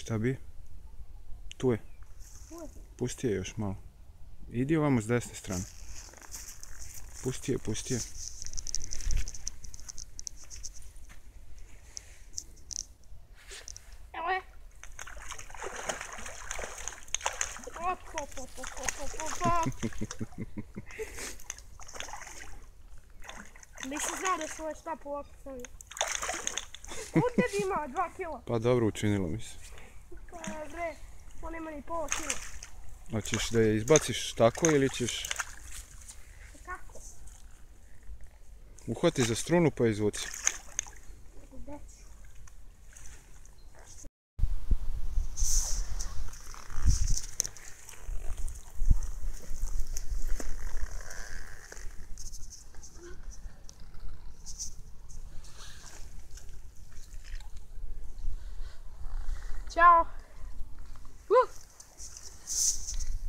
Šta bi? Tu je. Pusti je još malo. Idi ovamo s desne strane. Pusti je, pusti je. Evo je. Nisam znao da svoj štap ovako stavio. On tebi ima 2 kila. Pa dobro, učinilo mi se. Bre, on ima ni pola kila. Hoćeš da je izbaciš tako ili ćeš... Kako? Uhvati za strunu pa izvuci. Ćao.